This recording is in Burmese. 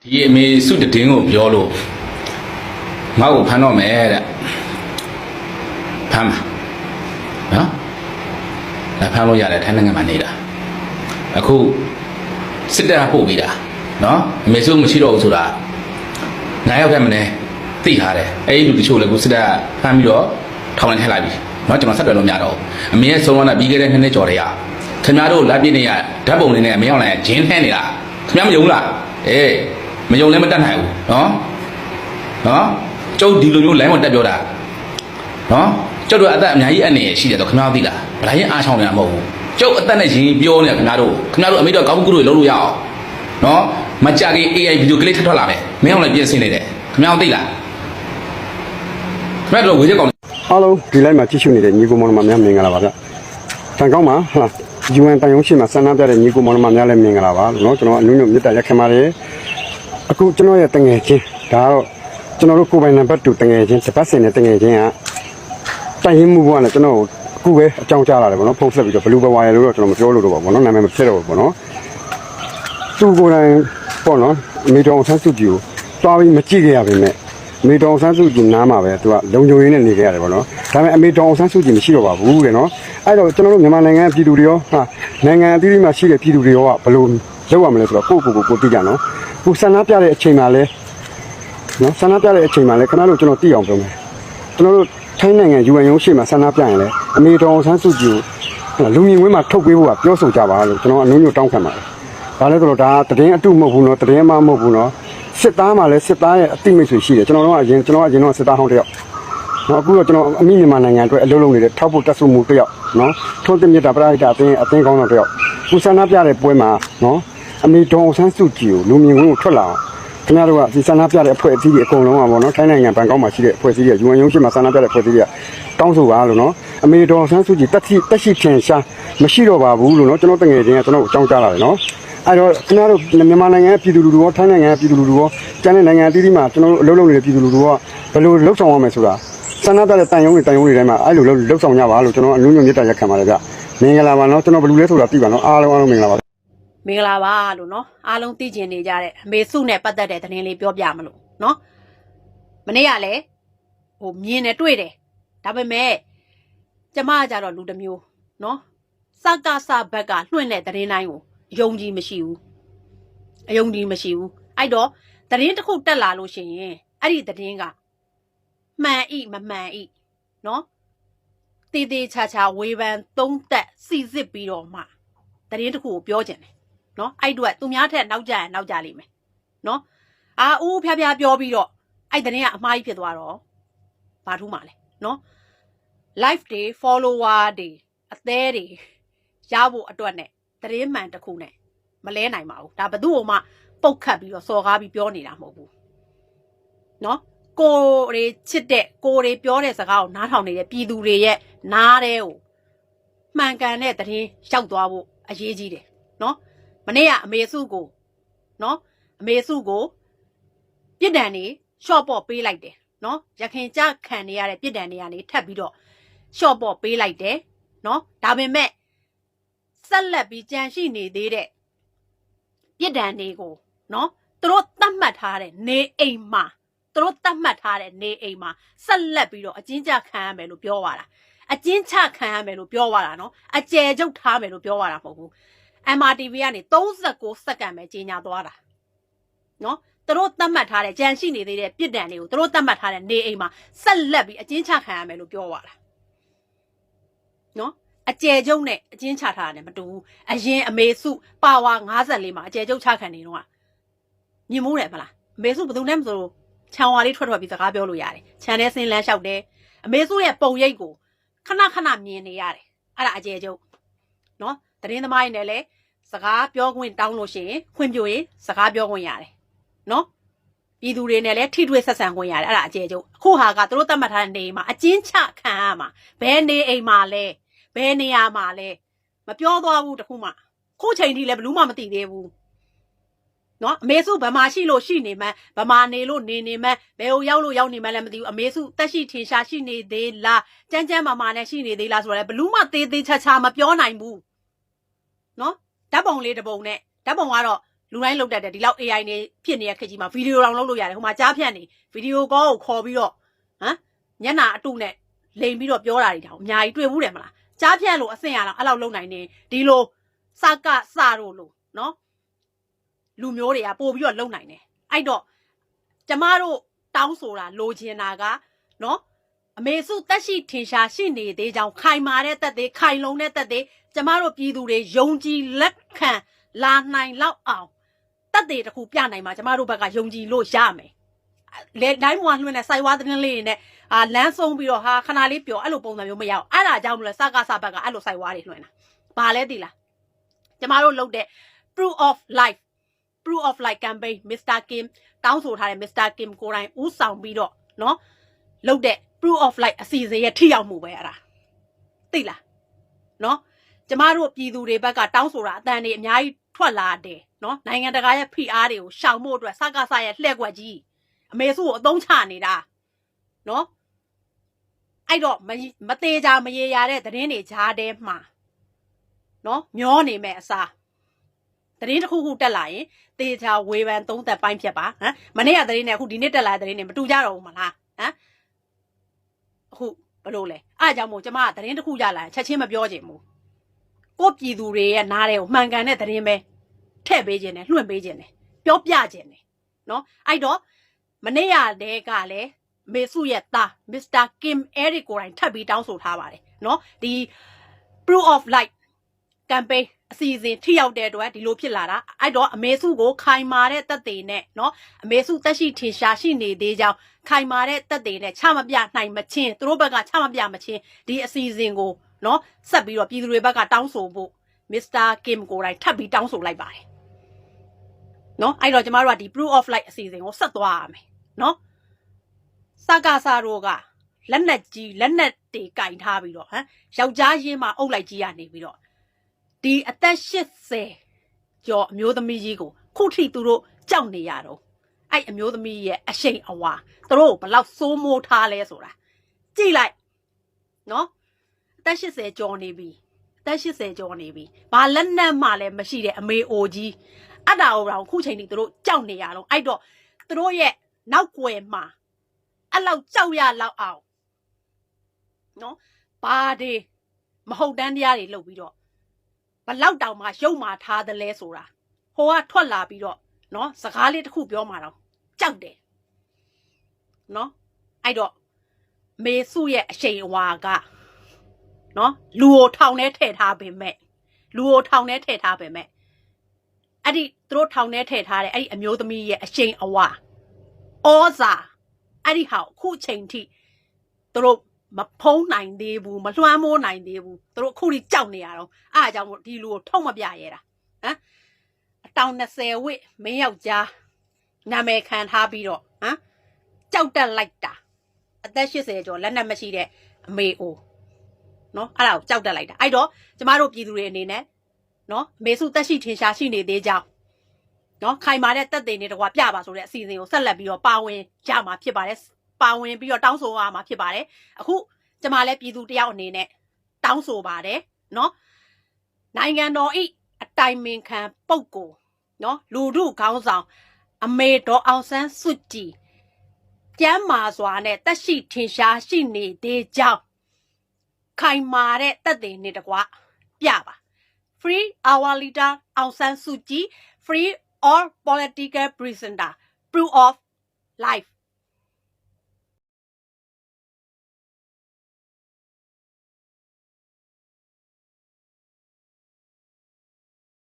ဒီအမေစုတည်င်းကိုပြောလို့ငါ့ကိုဖမ်းတော့မယ်တဲ့ဖမ်းမှာနော်ဖမ်းလို့ရတယ်ထိုင်းနိုင်ငံမှာနေတာအခုစစ်တပ်ကပို့ပြီးတာနော်အမေစုမရှိတော့ဘူးဆိုတာ9 ယောက်ထက်မနည်းသိထားတယ်အဲ့ဒီလူတချို့လည်းကိုစစ်တပ်ကဖမ်းပြီးတော့ထောင်ထဲထည့်လိုက်ပြီနော်ကျွန်တော်ဆက်သွယ်လို့မရတော့ဘူးအမေရဲ့ဆုံးသွားတာပြီးခဲ့တဲ့2နှစ်ကျော်တည်းရခင်ဗျားတို့လက်ပြည့်နေရဓာတ်ပုံလေးနဲ့အမေအောင်လိုက်ဂျင်းထဲနေတာခင်ဗျားမယုံလားအေးမယုံလည်းမတတ်နိုင်ဘူးနော်ကျုပ်ဒီလိုမျိုး line ပေါ်တက်ပြောတာနော်ကျုပ်တို့အသက်အများကြီးအနေရရှိတယ်တော့ခင်ဗျားသိလားဗလာရင်အားချောင်းနေတာမဟုတ်ဘူးကျုပ်အသက်နဲ့ရင်းပြောနေတာခင်ဗျားတို့အမေတို့ကောင်းကူတွေလုံးလို့ရအောင်နော်မကြခင် AI ဗီဒီယိုကလေးထပ်ထွက်လာမယ်မင်းအောင်လည်းပြင်ဆင်နေတယ်ခင်ဗျားသိလားခင်ဗျားတို့ဝေချက်ကောင်းအားလုံးဒီ line မှာကြည့်ရှုနေတဲ့ညီကိုမောင်နှမများမင်္ဂလာပါဗျ။တန်ကောင်းပါဟုတ်လား UN တန်ယုံရှိမှာဆန္ဒပြတဲ့ညီကိုမောင်နှမများလည်းမင်္ဂလာပါလို့နော်ကျွန်တော်အနုညွတ်မြတ်တာရက်ခင်ပါတယ်။အခုကျွန်တော်ရဲ့တငယ်ချင်းဒါကတော့ကျွန်တော်တို့ကိုယ်ပိုင်နံပါတ်2တငယ်ချင်းစပတ်စင်တဲ့တငယ်ချင်းကတိုင်ရင်မှုဘဝနဲ့ကျွန်တော်အခုပဲအကြောင်းကြားလာတယ်ပေါ့နော်ဖုန်းဆက်ပြီးတော့ဘလူးဘဝရလို့တော့ကျွန်တော်မပြောလို့တော့ပါဘောနော်နာမည်မဖြစ်တော့ဘူးပေါ့နော်သူကိုယ်တိုင်ပေါ့နော်အမေတော်ဆန်းစုကြည်ကိုသွားပြီးမကြည့်ခဲ့ရပါနဲ့အမေတော်ဆန်းစုကြည်နားမှာပဲသူကလုံခြုံရေးနဲ့နေခဲ့ရတယ်ပေါ့နော်ဒါပေမဲ့အမေတော်ဆန်းစုကြည်မရှိတော့ပါဘူးတဲ့နော်အဲ့တော့ကျွန်တော်တို့မြန်မာနိုင်ငံပြည်သူတွေရောဟာနိုင်ငံအသီးသီးမှာရှိတဲ့ပြည်သူတွေရောကဘယ်လိုလုပ်ရမလဲဆိုတော့ကိုသိကြနော်ကိုဆန္ဒပြတဲ့အချိန်မှာလဲနော်ဆန္ဒပြတဲ့အချိန်မှာလဲခဏလို့ကျွန်တော်သိအောင်ပြောမယ်ကျွန်တော်တို့ထိုင်းနိုင်ငံ UN ရုံးရှိမှာဆန္ဒပြရင်လဲအမေတော်ဆန်းစုကြည်ကိုလူမြင်ကွင်းမှာထုတ်ပေးဖို့ကပြောဆိုကြပါလို့ကျွန်တော်အနုညွတ်တောင်းခံပါတယ်ဒါလဲဆိုတော့ဒါတည်င်းအတုမဟုတ်ဘူးနော်တည်င်းမမဟုတ်ဘူးနော်စစ်သားမှာလည်းစစ်သားရဲ့အတိမိတ်ဆွေရှိတယ်ကျွန်တော်တို့ကအရင်တော့စစ်သားဟောင်းတယောက်နော်အခုတော့ကျွန်တော်အမိမြန်မာနိုင်ငံအတွက်အလုပ်လုပ်နေတဲ့ထောက်ဖို့တက်ဆုမှုတယောက်နော်ထုံးတင်မြတ်တာပရိဒါအသင်းကောင်းတော့တယောက်ကုဆန္ဒပြတဲ့ပွဲမှာနော်အမေတော်ဆန်းစုကြည်ကိုလူမြင်ကွင်းကိုထွက်လာအောင်ခင်ဗျားတို့ကဒီဆန္ဒပြတဲ့အဖွဲ့အစည်းတွေအကုန်လုံးကပေါ့နော်ထိုင်းနိုင်ငံဘန်ကောက်မှာရှိတဲ့အဖွဲ့အစည်းတွေ UN ရုံးရှိမှာဆန္ဒပြတဲ့အဖွဲ့အစည်းတွေကတောင်းဆိုပါလို့နော်အမေတော်ဆန်းစုကြည်တက်ရှိထင်ရှားမရှိတော့ပါဘူးလို့နော်ကျွန်တော်တငယ်ချင်းကကျွန်တော်ကိုအကြောင်းကြားလာတယ်နော်အဲ့တော့ခင်ဗျားတို့မြန်မာနိုင်ငံပြည်သူလူထုရောထိုင်းနိုင်ငံပြည်သူလူထုရောကျန်တဲ့နိုင်ငံအသီးသီးမှာကျွန်တော်တို့အလုပ်လုပ်နေတဲ့ပြည်သူလူထုရောဘယ်လိုလှုပ်ဆောင်ရမလဲဆိုတာဆန္ဒပြတဲ့တန်ယုံတွေတိုင်းမှာအဲ့လိုလှုပ်ဆောင်ကြပါလို့ကျွန်တော်အနုညွတ်မြတ်တာရက်ခံပါတယ်ဗျမင်္ဂလာပါနော်ကျွန်တော်ဘယ်လိုလဲဆိုတာသိပါနော်အားလုံးမင်္ဂလာပါမင်္ဂလာပါလို့နော်အားလုံးသိကျင်နေကြတဲ့အမေစုနဲ့ပတ်သက်တဲ့သတင်းလေးပြောပြမလို့နော်မနေ့ကလည်းမြင်တယ်တွေ့တယ်ဒါပေမဲ့ကျမကကြတော့လူတစ်မျိုးနော်စကားစဘက်ကလွှင့်တဲ့သတင်းတိုင်းကိုအယုံကြည်မရှိဘူးအဲ့တော့သတင်းတစ်ခုတက်လာလို့ရှိရင်အဲ့ဒီသတင်းကမှန်ဤမမှန်ဤနော်တေးသေးချာချာဝေဖန်သုံးသက်စီစစ်ပြီးတော့မှသတင်းတစ်ခုကိုပြောကြတယ်နော်အဲ့အတွက်သူများထက်နောက်ကြလိမ့်မယ်နော်ဖျားပြောပြီးတော့အဲ့သတင်းကအမှားကြီးဖြစ်သွားတော့ဘာထူးမှလဲနော် live တွေ follower တွေအသေးတွေရဖို့အတွက်နဲ့သတင်းမှန်တစ်ခုနဲ့မလဲနိုင်ပါဘူးဒါဘသူ့ကိုမှပုတ်ခတ်ပြီးတော့စော်ကားပြီးပြောနေတာမဟုတ်ဘူးနော်ကိုတွေချစ်တဲ့ကိုတွေပြောတဲ့စကားကိုနားထောင်နေတဲ့ပြည်သူတွေရဲ့နားတဲ့ကိုမှန်ကန်တဲ့သတင်းရောက်သွားဖို့အရေးကြီးတယ်နော်မနေ့ကအမေစုကိုနော်အမေစုကိုပြစ်ဒဏ်တွေရှော့ပေါ့ပေးလိုက်တယ်နော်ရခင်ကြခံနေရတဲ့ပြစ်ဒဏ်တွေကနေထပ်ပြီးတော့ရှော့ပေါ့ပေးလိုက်တယ်နော်ဒါပေမဲ့ဆက်လက်ပြီးကြံရှိနေသေးတဲ့ပြစ်ဒဏ်တွေကိုနော်သူတို့သတ်မှတ်ထားတဲ့နေအိမ်မှာဆက်လက်ပြီးတော့အကျဉ်းချခံရမယ်လို့ပြောသွားတာအကျဉ်းချခံရမယ်လို့ပြောသွားတာနော်အကျယ်ချုပ်ထားမယ်လို့ပြောသွားတာမဟုတ်ဘူး MRTV ကနေ39စက္ကန့်ပဲကြီးညာသွားတာနော်သူတို့သတ်မှတ်ထားတဲ့ကြံရှိနေသေးတဲ့ပြစ်ဒဏ်တွေကိုသူတို့သတ်မှတ်ထားတဲ့နေအိမ်မှာဆက်လက်ပြီးအကျဉ်းချခံရမယ်လို့ပြောသွားတာနော်အကျယ်ချုပ်နဲ့အကျဉ်းချထားတာနဲ့မတူဘူးအရင်အမေစုပါဝါ54မှာအကျယ်ချုပ်ချခံနေတော့မြင်မိုးတယ်မလားအမေစုဘယ်သူနဲ့မဆိုခြံဝါလေးထွက်ပြီးစကားပြောလို့ရတယ်ခြံထဲဆင်းလန်းလျှောက်တယ်အမေစုရဲ့ပုံရိပ်ကိုခဏမြင်နေရတယ်အဲ့ဒါအကျယ်ချုပ်နော်သတင်းသမားတွေနဲ့လည်းစကားပြောခွင့်တောင်းလို့ရှိရင်ခွင့်ပြုရင်စကားပြောခွင့်ရတယ်နော်ပြည်သူတွေနဲ့လည်းထိတွေ့ဆက်ဆံခွင့်ရတယ်အဲ့ဒါအကျယ်ချုပ်အခုဟာကသူတို့သတ်မှတ်ထားတဲ့နေအိမ်မှာအကျဉ်းချခံရမှာဘယ်နေအိမ်မှာလဲဘယ်နေရာမှာလဲမပြောသွားဘူးတခုမှခုချိန်ထိလည်းဘယ်သူမှမသိသေးဘူးနော်အမေစုဗမာရှိလို့ရှိနေမှဗမာနေလို့နေမှဘယ်ဟိုရောက်လို့ရောက်နေမှလည်းမသိဘူးအမေစုတက်ရှိထင်ရှားရှိနေသေးလားကြမ်းမာနဲ့ရှိနေသေးလားဆိုတော့ဘလူးမသေးချာမပြောနိုင်ဘူးနော်ဓာတ်ပုံလေးတစ်ပုံနဲ့ဓာတ်ပုံကတော့ လူတိုင်းလုပ်တတ်တယ်ဒီလောက် AI နေဖြစ်နေတဲ့ခေတ်ကြီးမှာဗီဒီယိုတောင်လုပ်လို့ရတယ်ဟိုမှာကြားဖြတ်နေဗီဒီယိုကောကိုခေါ်ပြီးတော့ဟမ်ညနာအတုနဲ့လိန်ပြီးတော့ပြောတာတွေတောင်အများကြီးတွေ့ဘူးတယ်မလားကြားဖြတ်လို့အဆင့်ရတော့အဲ့လောက်လုပ်နိုင်နေဒီလိုစကစတို့လို့နော်လူမျိုးတွေကပို့ပြီးတော့လုပ်နိုင်တယ်အဲ့တော့ကျမတို့တောင်းဆိုတာလိုချင်တာကနော်အမေစုတက်ရှိထင်ရှားရှိနေသေးကြောင်းခိုင်မာတဲ့တက်သေးခိုင်လုံတဲ့တက်သေးကျမတို့ပြည်သူတွေယုံကြည်လက်ခံလာနိုင်လောက်အောင်တက်သေးတစ်ခုပြနိုင်မှာကျမတို့ဘက်ကယုံကြည်လို့ရမယ်လေတိုင်းမွားလွှင့်တဲ့စိုက်ဝါသတင်းလေးတွေနဲ့လမ်းဆုံးပြီးတော့ဟာခဏလေးပြောအဲ့လိုပုံစံမျိုးမရအောင်အဲ့ဒါကြောင့်မလို့စကားစဘက်ကအဲ့လိုစိုက်ဝါတွေလွှင့်တာဘာလဲသိလားကျမတို့လုပ်တဲ့ proof of life campaign Mr. Kim တောင်းဆိုထားတဲ့ Mr. Kim ကိုယ်တိုင်ဦးဆောင်ပြီးတော့နော်လုပ်တဲ့ proof of life အစီအစဉ်ရဲ့ထိရောက်မှုပဲအဲ့ဒါသိလားနော်ကျမတို့ပြည်သူတွေဘက်ကတောင်းဆိုတာအတန်တွေအများကြီးထွက်လာတယ်နော်နိုင်ငံတကာရဲ့ဖိအားတွေကိုရှောင်ဖို့အတွက်စကားစရဲ့လှည့်ကွက်ကြီးအမေစုကိုအသုံးချနေတာနော်အဲ့တော့မသေးကြမရေရတဲ့သတင်းတွေကြားထဲမှာနော်မျောနေမဲ့အစားသတင်းတစ်ခုခုတက်လာရင်သေချာဝေဖန်သုံးသက်ပိုင်းဖြစ်ပါဟမ်မနေ့ကသတင်းနဲ့အခုဒီနေ့တက်လာတဲ့သတင်းတွေမတူကြတော့ဘူးမလားဟမ်အခုဘယ်လိုလဲအားကြောင့်မို့ကျမကသတင်းတစ်ခုရလာချက်ချင်းမပြောချင်ဘူးကိုပြည်သူတွေရဲ့နားတွေကိုမှန်ကန်တဲ့သတင်းပဲထည့်ပေးခြင်းနဲ့လွှင့်ပေးခြင်းနဲ့ပြောပြခြင်းနဲ့နော်အဲ့တော့မနေ့ကတည်းကလည်းမေစုရဲ့သား Mr. Kim Eric ကိုယ်တိုင်ထပ်ပြီးတောင်းဆိုထားပါတယ်နော်ဒီ proof of life campaign အစီအစဉ်ထိရောက်တဲ့အတွက်ဒီလိုဖြစ်လာတာအဲ့တော့အမေစုကိုခိုင်မာတဲ့သက်သေနဲ့နော်အမေစုတက်ရှိထင်ရှားရှိနေသေးကြောင်းခိုင်မာတဲ့သက်သေနဲ့ချမပြနိုင်မချင်းသူတို့ဘက်ကချမပြမချင်းဒီအစီအစဉ်ကိုနော်ဆက်ပြီးတော့ပြည်သူတွေဘက်ကတောင်းဆိုဖို့ Mr. Kim ကိုယ်တိုင်ထပ်ပြီးတောင်းဆိုလိုက်ပါတယ်နော်အဲ့တော့ကျမတို့ကဒီ proof of life အစီအစဉ်ကိုဆက်သွားရမယ်နော်စကားစားတို့ကလက်နက်တွေကင်ထားပြီးတော့ဟမ်ယောက်ျားရင်းမှာအုပ်လိုက်ကြီးရနေပြီးတော့ဒီအသက်80ကျော်အမျိုးသမီးကြီးကိုခုထိသူတို့ကြောက်နေရတော့အဲ့အမျိုးသမီးရဲ့အရှိန်အဝါသူတို့ဘလောက်စိုးမိုးထားလဲဆိုတာကြည့်လိုက်နော်အသက်80ကျော်နေပြီအသက်80ကျော်နေပြီဘာလက်နက်မှလည်းမရှိတဲ့အမေအိုကြီးအဲ့ဒါကိုခုချိန်ထိသူတို့ကြောက်နေရတော့အဲ့တော့သူတို့ရဲ့နောက်ွယ်မှာအဲ့လောက်ကြောက်ရလောက်အောင်နော်ဘာတွေမဟုတ်တန်းတရားတွေလုပ်ပြီးတော့ဘလောက်တောင်မှရုပ်မာထားသလဲဆိုတာဟိုကထွက်လာပြီးတော့နော်စကားလေးတစ်ခုပြောမှတော့ကြောက်တယ်နော်အဲ့တော့မေစုရဲ့အရှိန်အဝါကနော်လူကိုထောင်ထဲထည့်ထားပေမဲ့အဲ့ဒီသူတို့ထောင်ထဲထည့်ထားတဲ့အဲ့ဒီအမျိုးသမီးရဲ့အရှိန်အဝါဩဇာအဲ့ဒီဟာအခုချိန်ထိသူတို့မဖုံးနိုင်သေးဘူးမလွှမ်းမိုးနိုင်သေးဘူးသူတို့အခုထိကြောက်နေရတော့အားကြောင့်ဒီလူကိုထုံမပြရဲတာဟမ်အတောင်20ဝစ်မင်းယောက်ျားနာမည်ခံထားပြီးတော့ဟမ်ကြောက်တက်လိုက်တာအသက်80ကျော်လက်နက်မရှိတဲ့အမေအိုနော်အဲ့ဒါကိုကြောက်တက်လိုက်တာအဲ့တော့ကျမတို့ပြည်သူတွေအနေနဲ့နော်မေစုတက်ရှိထင်ရှားရှိနေသေးကြောင်းနော်ခိုင်မာတဲ့တက်သိနေတကွာပြပါဆိုတဲ့အစီအစဉ်ကိုဆက်လက်ပြီးတော့ပါဝင်ရမှာဖြစ်ပါတယ်ပါဝင်ပြီးတော့တောင်းဆိုရမှာဖြစ်ပါတယ်အခုကျမလည်းပြည်သူတယောက်အနေနဲ့တောင်းဆိုပါတယ်နော်နိုင်ငံတော်ဤအတိုင်ပင်ခံပုဂ္ဂိုလ်နော်လူထုခေါင်းဆောင်အမေတော်အောင်ဆန်းစုကြည်ကျမ်းမာစွာနဲ့တက်ရှိထင်ရှားရှိနေသေးကြောင်းခိုင်မာတဲ့တက်သိနေတကွာပြပါ Free our leader Aung San Suu Kyi Free all political prisoner Proof of life